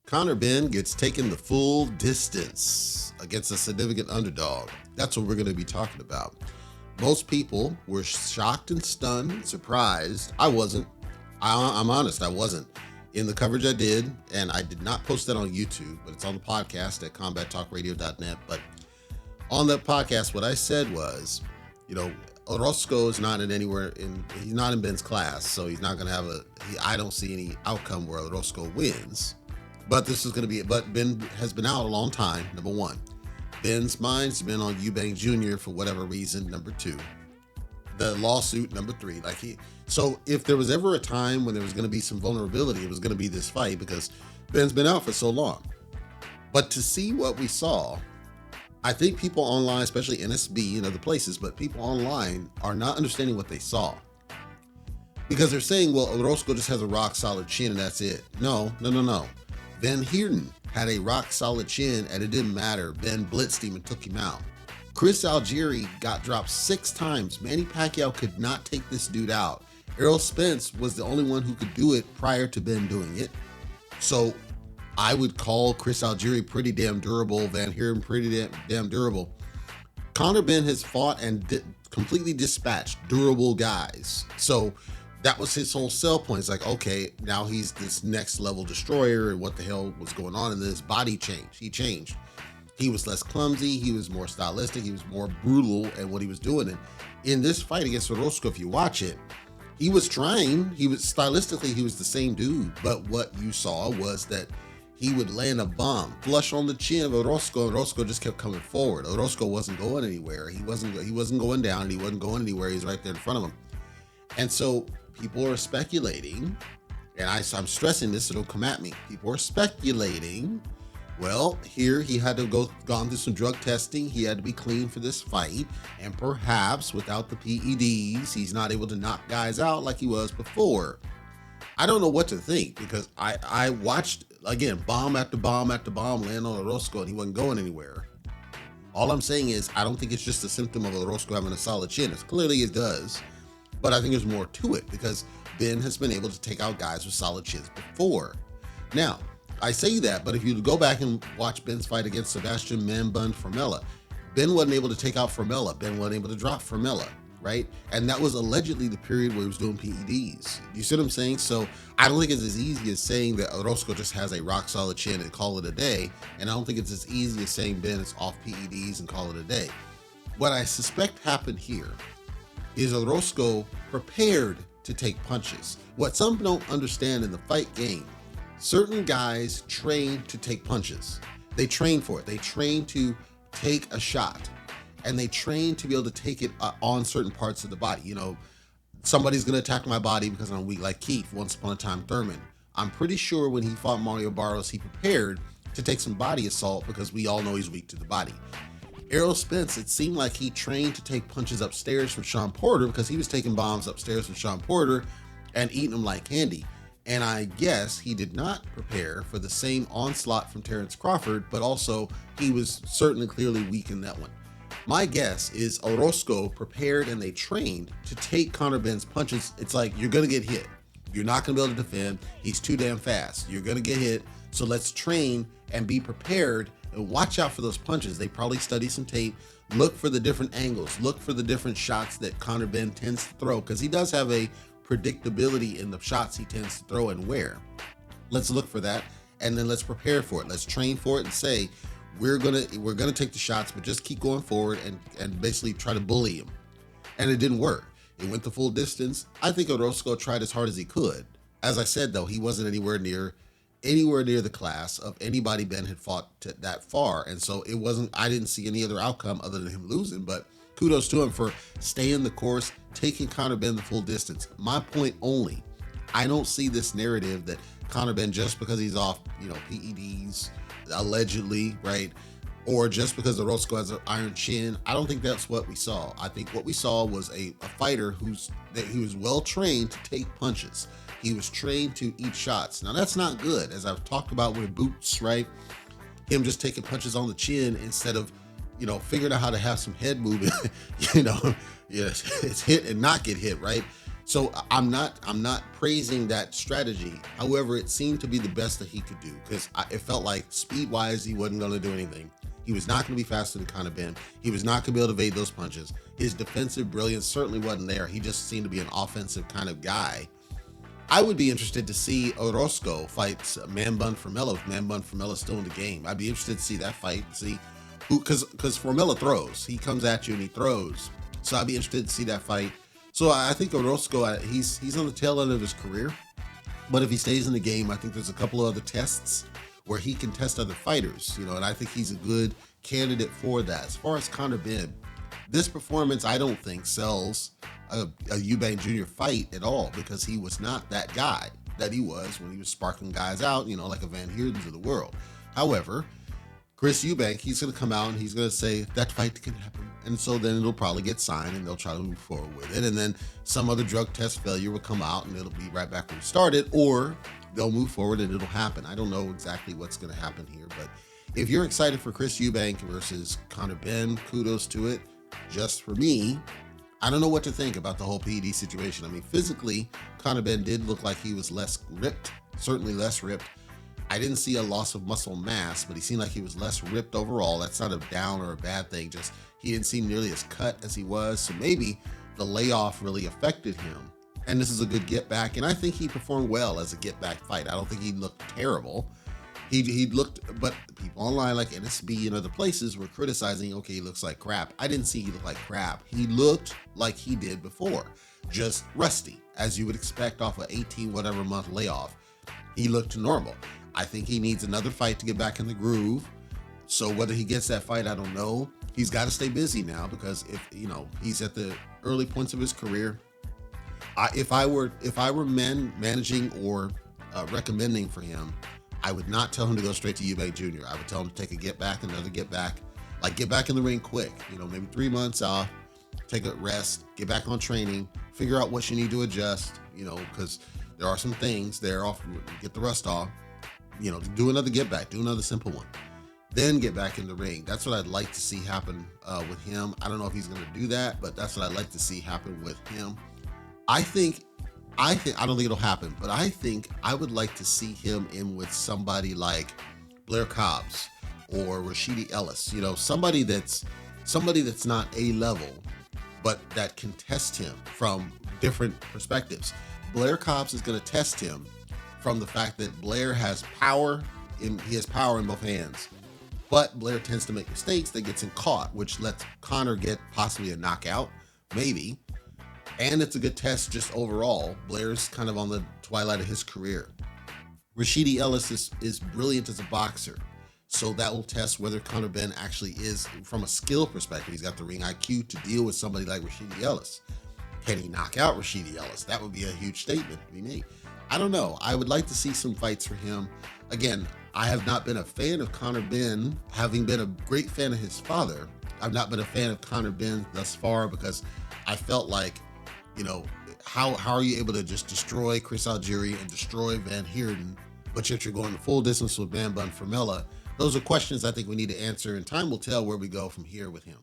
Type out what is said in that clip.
Conor Benn gets taken the full distance against a significant underdog. That's what we're going to be talking about. Most people were shocked and stunned, surprised. I wasn't. I'm honest, I wasn't. In the coverage I did, and I did not post that on YouTube, but it's on the podcast at combattalkradio.net. But on that podcast, what I said was, Orozco is not he's not in Benn's class, so he's not going to have I don't see any outcome where Orozco wins. But but Benn has been out a long time, number one. Benn's mind's been on Eubank Jr. for whatever reason, number two. The lawsuit, number three. So if there was ever a time when there was going to be some vulnerability, it was going to be this fight because Benn's been out for so long. But to see what we saw, I think people online, especially NSB and other places, but people online are not understanding what they saw. Because they're saying, well, Orozco just has a rock solid chin and that's it. No. Van Heerden had a rock solid chin and it didn't matter. Benn blitzed him and took him out. Chris Algieri got dropped 6 times. Manny Pacquiao could not take this dude out. Errol Spence was the only one who could do it prior to Benn doing it. So I would call Chris Algieri pretty damn durable, Van Heerden pretty damn durable. Conor Benn has fought and completely dispatched durable guys. So that was his whole sell point. It's like, okay, now he's this next level destroyer, and what the hell was going on in this body change? He changed. He was less clumsy. He was more stylistic. He was more brutal at what he was doing. And in this fight against Orozco, if you watch it, he was trying. Stylistically, he was the same dude. But what you saw was that he would land a bomb flush on the chin of Orozco. Orozco just kept coming forward. Orozco wasn't going anywhere. He wasn't going down. And he wasn't going anywhere. He's right there in front of him. And so people are speculating, and I'm stressing this, so don't come at me. People are speculating. Well, here he had to gone through some drug testing. He had to be clean for this fight. And perhaps without the PEDs, he's not able to knock guys out like he was before. I don't know what to think because I watched, again, bomb after bomb after bomb land on Orozco and he wasn't going anywhere. All I'm saying is I don't think it's just a symptom of Orozco having a solid chin. As clearly it does. But I think there's more to it because Benn has been able to take out guys with solid chins before. Now, I say that, but if you go back and watch Benn's fight against Sebastian Man-Bun Formella, Benn wasn't able to take out Formella. Benn wasn't able to drop Formella, right? And that was allegedly the period where he was doing PEDs. You see what I'm saying? So I don't think it's as easy as saying that Orozco just has a rock solid chin and call it a day. And I don't think it's as easy as saying Benn is off PEDs and call it a day. What I suspect happened here is Orozco prepared to take punches. What some don't understand in the fight game, certain guys train to take punches. They train for it. They train to take a shot, and they train to be able to take it on certain parts of the body. Somebody's going to attack my body because I'm weak, like Keith, Once Upon a Time Thurman. I'm pretty sure when he fought Mario Barros, he prepared to take some body assault because we all know he's weak to the body. Errol Spence, it seemed like he trained to take punches upstairs from Sean Porter because he was taking bombs upstairs from Sean Porter and eating them like candy. And I guess he did not prepare for the same onslaught from Terrence Crawford, but also he was certainly clearly weak in that one. My guess is Orozco prepared and they trained to take Conor Benn's punches. It's like, you're going to get hit. You're not going to be able to defend. He's too damn fast. You're going to get hit. So let's train and be prepared and watch out for those punches. They probably study some tape, look for the different angles, look for the different shots that Conor Benn tends to throw, because he does have a predictability in the shots he tends to throw and where. Let's look for that, and then let's prepare for it. Let's train for it and say, we're gonna take the shots, but just keep going forward and basically try to bully him. And it didn't work. It went the full distance. I think Orozco tried as hard as he could. As I said, though, he wasn't anywhere near the class of anybody Benn had fought that far. And so I didn't see any other outcome other than him losing, but kudos to him for staying the course, taking Conor Benn the full distance. My point only, I don't see this narrative that Conor Benn, just because he's off, PEDs, allegedly, right? Or just because Orozco has an iron chin. I don't think that's what we saw. I think what we saw was a fighter he was well trained to take punches. He was trained to eat shots. Now that's not good, as I've talked about with Boots, right? Him just taking punches on the chin instead of, figuring out how to have some head movement. It's hit and not get hit, right? So I'm not praising that strategy. However, it seemed to be the best that he could do because it felt like speed wise he wasn't going to do anything. He was not going to be faster than Conor Benn. He was not going to be able to evade those punches. His defensive brilliance certainly wasn't there. He just seemed to be an offensive kind of guy. I would be interested to see Orozco fight Man Bun Formella if Man Bun Formella's still in the game. I'd be interested to see that fight, see who, because Formella throws. He comes at you and he throws. So I'd be interested to see that fight. So I think Orozco, he's on the tail end of his career. But if he stays in the game, I think there's a couple of other tests where he can test other fighters, and I think he's a good candidate for that. As far as Conor Benn, this performance, I don't think sells a Eubank Jr. fight at all because he was not that guy that he was when he was sparking guys out, like a Van Heerden's of the world. However, Chris Eubank, he's going to come out and he's going to say that fight can happen. And so then it'll probably get signed and they'll try to move forward with it. And then some other drug test failure will come out and it'll be right back where it started, or they'll move forward and it'll happen. I don't know exactly what's going to happen here, but if you're excited for Chris Eubank versus Conor Benn, kudos to it. Just for me, I don't know what to think about the whole PED situation. I mean, physically, Conor Benn did look like he was less ripped, certainly less ripped. I didn't see a loss of muscle mass, but he seemed like he was less ripped overall. That's not a down or a bad thing. Just he didn't seem nearly as cut as he was. So maybe the layoff really affected him. And this is a good get back. And I think he performed well as a get back fight. I don't think he looked terrible. He looked, but people online like NSB and other places were criticizing, okay, he looks like crap. I didn't see he looked like crap. He looked like he did before, just rusty, as you would expect off an 18 whatever month layoff. He looked normal. I think he needs another fight to get back in the groove. So whether he gets that fight, I don't know. He's got to stay busy now because if he's at the early points of his career. If I were managing or recommending for him, I would not tell him to go straight to Eubank Jr. I would tell him to take a get back, another get back, like get back in the ring quick. Maybe 3 months off, take a rest, get back on training, figure out what you need to adjust. Because there are some things there off. Get the rust off. Do another get back, do another simple one, then get back in the ring. That's what I'd like to see happen with him. I don't know if he's going to do that, but that's what I'd like to see happen with him. I don't think it'll happen, but I think I would like to see him in with somebody like Blair Cobbs or Rashidi Ellis. Somebody that's not A level, but that can test him from different perspectives. Blair Cobbs is going to test him from the fact that Blair has power, he has power in both hands. But Blair tends to make mistakes that gets him caught, which lets Conor get possibly a knockout, maybe. And it's a good test just overall. Blair's kind of on the twilight of his career. Rashidi Ellis is brilliant as a boxer. So that will test whether Conor Benn actually is, from a skill perspective, he's got the ring IQ to deal with somebody like Rashidi Ellis. Can he knock out Rashidi Ellis? That would be a huge statement to be made. I don't know. I would like to see some fights for him. Again, I have not been a fan of Conor Benn, having been a great fan of his father. I've not been a fan of Conor Benn thus far because I felt like, how are you able to just destroy Chris Algieri and destroy Van Heerden, but yet you're going the full distance with Man Bun Formella? Those are questions I think we need to answer, and time will tell where we go from here with him.